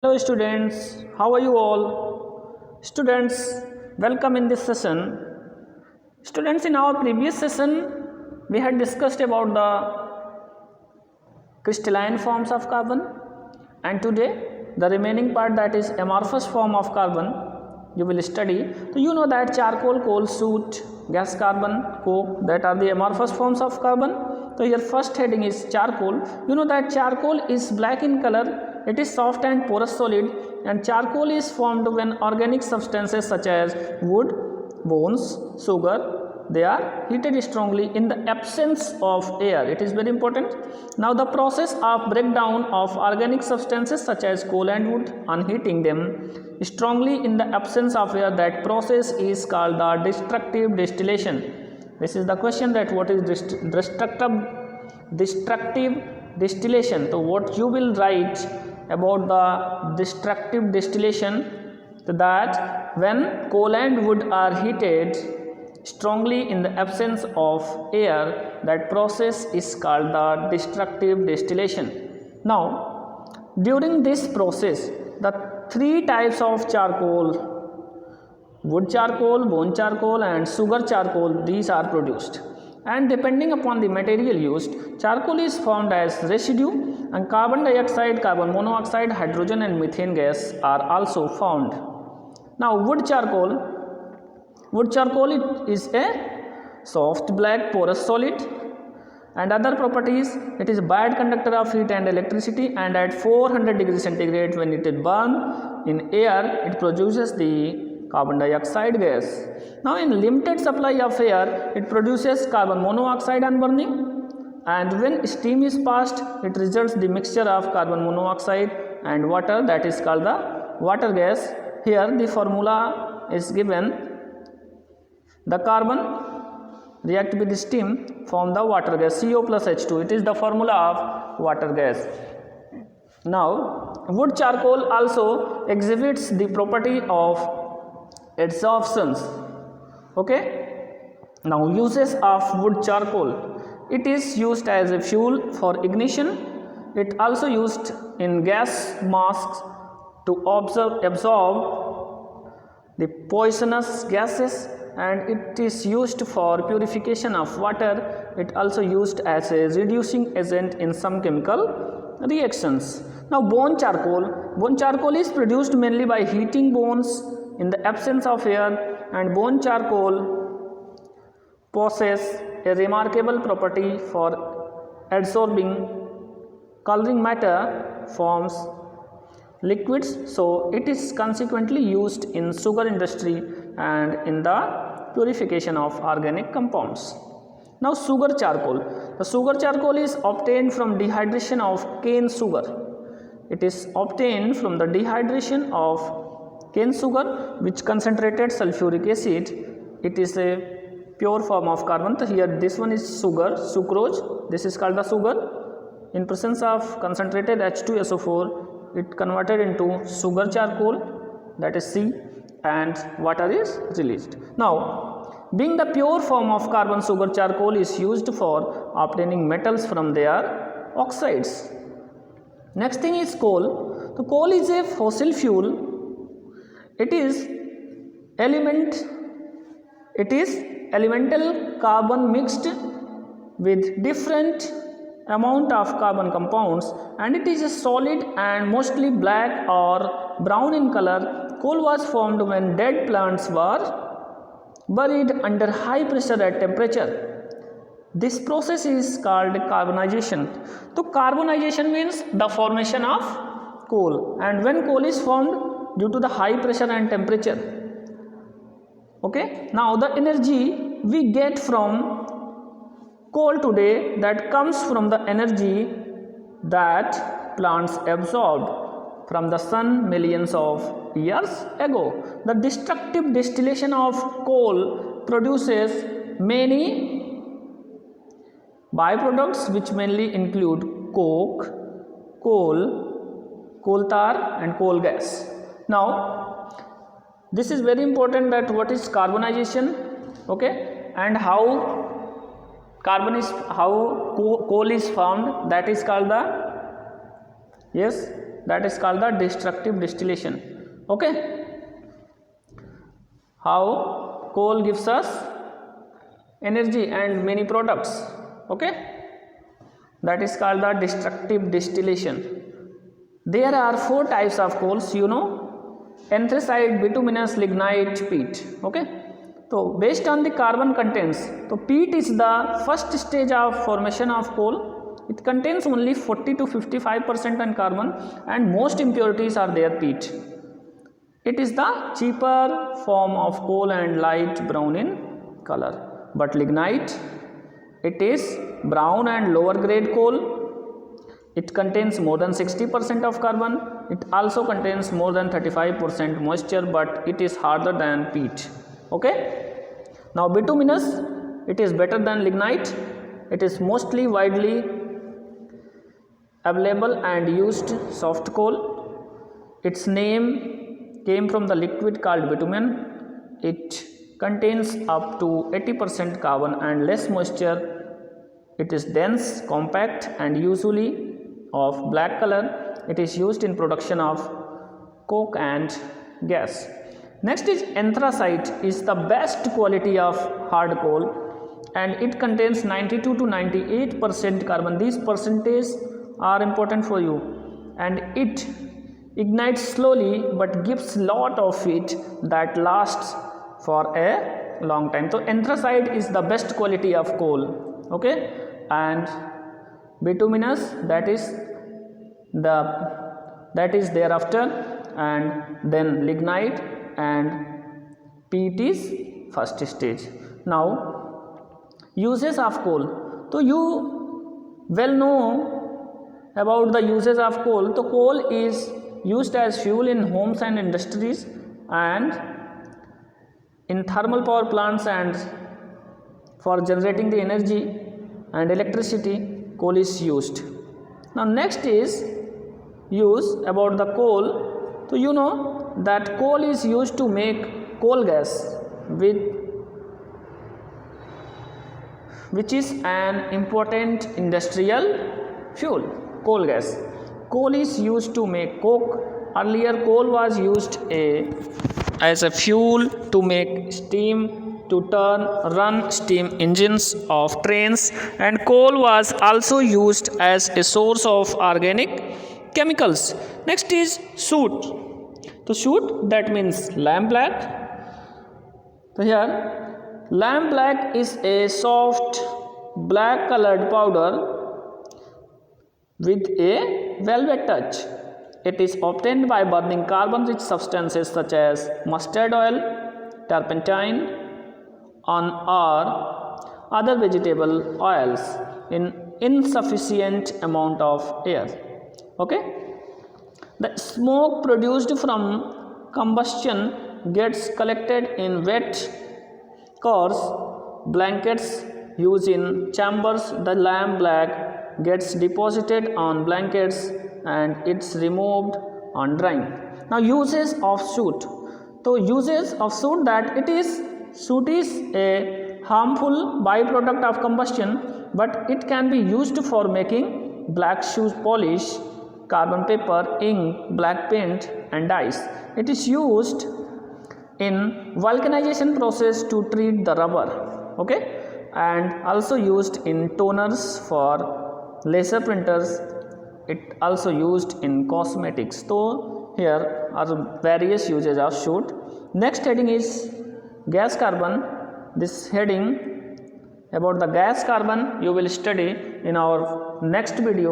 Hello students, how are you all? Students, welcome in this session. Students, in our previous session, we had discussed about the crystalline forms of carbon, and today the remaining part, that is amorphous form of carbon, you will study. So you know that charcoal, coal, soot, gas carbon, coke, that are the amorphous forms of carbon. So your first heading is charcoal. You know that charcoal is black in color. It is soft and porous solid, and charcoal is formed when organic substances such as wood, bones, sugar, they are heated strongly in the absence of air. It is very important. Now the process of breakdown of organic substances such as coal and wood on heating them strongly in the absence of air, that process is called the destructive distillation. This is the question, that what is destructive distillation. So what you will write about the destructive distillation, so that when coal and wood are heated strongly in the absence of air, that process is called the destructive distillation. Now during this process, the three types of charcoal, wood charcoal, bone charcoal and sugar charcoal, these are produced, and depending upon the material used, charcoal is formed as residue, and carbon dioxide, carbon monoxide, hydrogen and methane gas are also found. Now wood charcoal it is a soft black porous solid, and other properties, it is a bad conductor of heat and electricity, and at 400 degrees centigrade when it is burned in air, it produces the carbon dioxide gas. Now in limited supply of air, it produces carbon monoxide on burning, and when steam is passed, it results the mixture of carbon monoxide and water, that is called the water gas. Here the formula is given. The carbon react with steam, form the water gas, CO plus H2. It is the formula of water gas. Now wood charcoal also exhibits the property of adsorptions. Okay. Now uses of wood charcoal. It is used as a fuel for ignition. It also used in gas masks to absorb the poisonous gases, and it is used for purification of water. It also used as a reducing agent in some chemical reactions. Now bone charcoal is produced mainly by heating bones in the absence of air, and bone charcoal possess a remarkable property for adsorbing coloring matter, forms liquids, so it is consequently used in sugar industry and in the purification of organic compounds. Now sugar charcoal. The sugar charcoal is obtained from dehydration of cane sugar. It is obtained from the dehydration of cane sugar, which concentrated sulfuric acid. It is a pure form of carbon. So here this one is sugar, sucrose, this is called the sugar. In presence of concentrated H2SO4, it converted into sugar charcoal, that is C, and water is released. Now being the pure form of carbon, sugar charcoal is used for obtaining metals from their oxides. Next thing is coal. So coal is a fossil fuel. It is elemental carbon mixed with different amount of carbon compounds, and it is a solid and mostly black or brown in color. Coal was formed when dead plants were buried under high pressure at temperature. This process is called carbonization. So carbonization means the formation of coal, and when coal is formed due to the high pressure and temperature. Okay. Now the energy we get from coal today, that comes from the energy that plants absorbed from the sun millions of years ago. The destructive distillation of coal produces many byproducts, which mainly include coke, coal tar and coal gas. Now this is very important, that what is carbonization, okay, and how coal is formed, that is called the that is called the destructive distillation. Okay, how coal gives us energy and many products. Okay, that is called the destructive distillation. There are 4 types of coals, you know: anthracite, bituminous, lignite, peat. Okay, so based on the carbon contents, so peat is the first stage of formation of coal. It contains only 40 to 55% on carbon, and most impurities are there peat. It is the cheaper form of coal and light brown in color. But lignite, it is brown and lower grade coal. It contains more than 60% of carbon. It also contains more than 35% moisture, but it is harder than peat. Okay, now bituminous, it is better than lignite. It is mostly widely available and used soft coal. Its name came from the liquid called bitumen. It contains up to 80% carbon and less moisture. It is dense, compact, and usually of black color. It is used in production of coke and gas. Next is anthracite, is the best quality of hard coal, and it contains 92 to 98% carbon. These percentages are important for you, and it ignites slowly but gives lot of heat that lasts for a long time. So anthracite is the best quality of coal. Okay, and bituminous, that is thereafter, and then lignite, and peat is first stage. Now uses of coal. So you well know about the uses of coal. So coal is used as fuel in homes and industries, and in thermal power plants, and for generating the energy and electricity, coal is used. Now next is use about the coal. So you know that coal is used to make coal gas, which is an important industrial fuel. Coal gas. Coal is used to make coke. Earlier coal was used as a fuel to make steam, to run steam engines of trains, and coal was also used as a source of organic chemicals. Next is soot. So soot, that means lamp black. So here lamp black is a soft black colored powder with a velvet touch. It is obtained by burning carbon rich substances such as mustard oil, turpentine, or other vegetable oils in insufficient amount of air. Okay, the smoke produced from combustion gets collected in wet cores, blankets used in chambers. The lamp black gets deposited on blankets and it's removed on drying. Now uses of soot. So uses of soot, that soot is a harmful byproduct of combustion, but it can be used for making black shoe polish, carbon paper, ink, black paint, and dyes. It is used in vulcanization process to treat the rubber. Okay, and also used in toners for laser printers. It also used in cosmetics. So here are various uses of soot. Next heading is gas carbon. This heading about the gas carbon you will study in our next video.